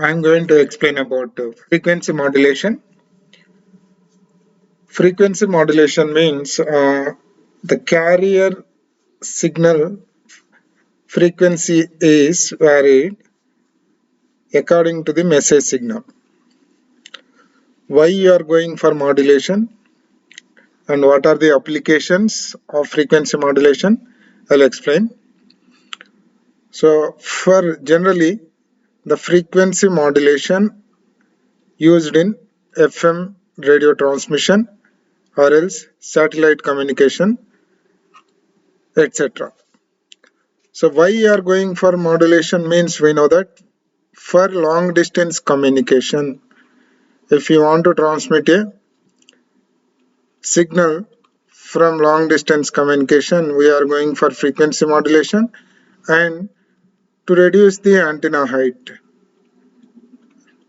I'm going to explain about frequency modulation. Frequency modulation means the carrier signal frequency is varied according to the message signal. Why you are going for modulation and what are the applications of frequency modulation? I'll explain. So for generally the frequency modulation used in FM radio transmission or else satellite communication, etc. So why you are going for modulation means we know that for long distance communication, if you want to transmit a signal from long distance communication, we are going for frequency modulation, and to reduce the antenna height.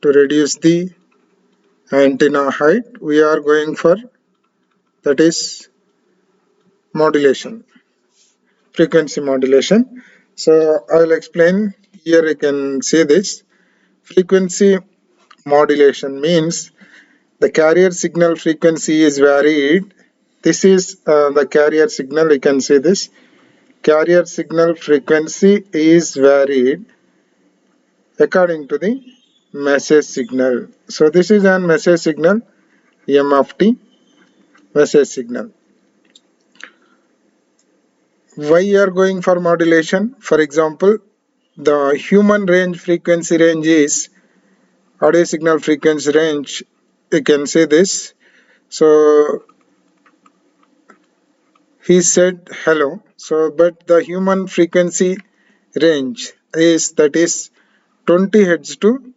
To reduce the antenna height, we are going for that is modulation, frequency modulation. So I will explain here. You can see this frequency modulation means the carrier signal frequency is varied. This is the carrier signal. You can see this carrier signal frequency is varied according to the message signal. So this is an message signal, M of T message signal. Why you are going for modulation? For example, the human range frequency range is audio signal frequency range. You can say this. So he said hello. So but the human frequency range is that is 20 hertz to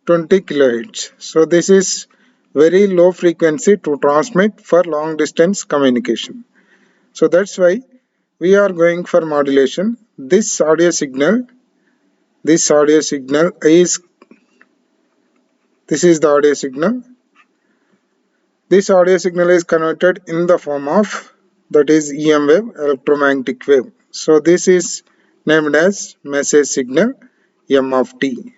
20 kilohertz. So this is very low frequency to transmit for long distance communication. So that's why we are going for modulation. This audio signal is this is the audio signal. This audio signal is converted in the form of that is EM wave, electromagnetic wave. So this is named as message signal M of T.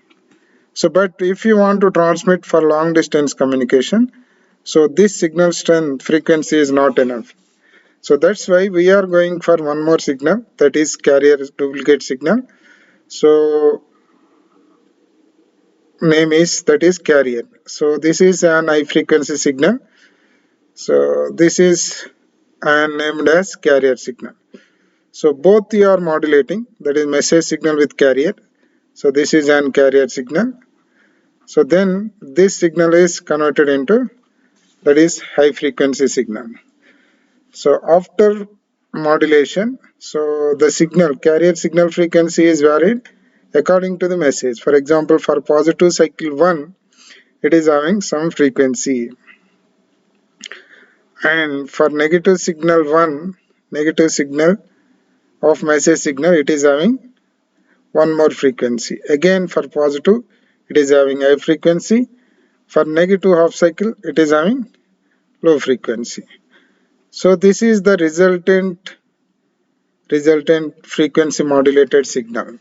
So but if you want to transmit for long distance communication, so this signal strength frequency is not enough. So that's why we are going for one more signal, that is carrier duplicate signal. So name is that is carrier. So this is an high frequency signal. So this is named as carrier signal. So both you are modulating, that is message signal with carrier. So this is an carrier signal. So then this signal is converted into that is high frequency signal. So after modulation, so the signal carrier signal frequency is varied according to the message. For example, for positive cycle 1, it is having some frequency, and for negative signal 1, negative signal of message signal, it is having one more frequency. Again for positive, it is having high frequency. For negative half cycle, it is having low frequency. So this is the resultant frequency modulated signal.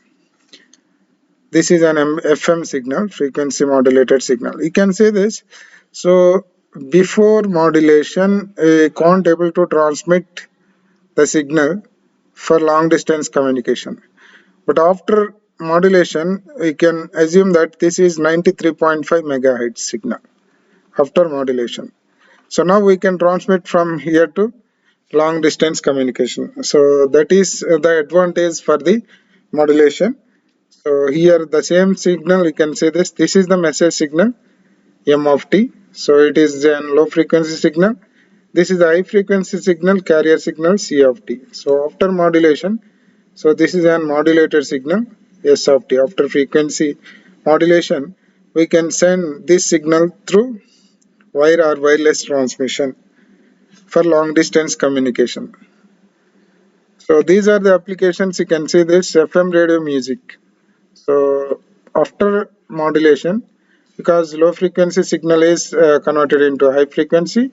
This is an FM signal, frequency modulated signal. You can say this. So before modulation, can't able to transmit the signal for long distance communication. But after modulation, we can assume that this is 93.5 megahertz signal after modulation. So now we can transmit from here to long distance communication. So that is the advantage for the modulation. So here the same signal, you can say this is the message signal M of T. So it is a low frequency signal. This is the high frequency signal, carrier signal C of T. So after modulation, so this is an modulated signal S of T. After frequency modulation, we can send this signal through wire or wireless transmission for long distance communication. So these are the applications. You can see this FM radio music. So after modulation, because low frequency signal is converted into high frequency,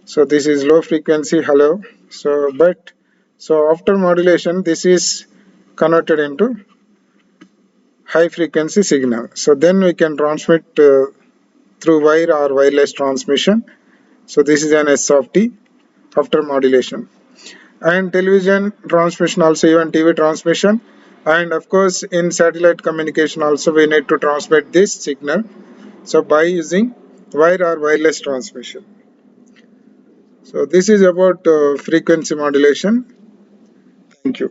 so this is low frequency hello. So after modulation, this is converted into high frequency signal. So then we can transmit through wire or wireless transmission. So this is an S of T after modulation. And television transmission also, even TV transmission, and of course in satellite communication also we need to transmit this signal, so by using wire or wireless transmission. So this is about frequency modulation. Thank you.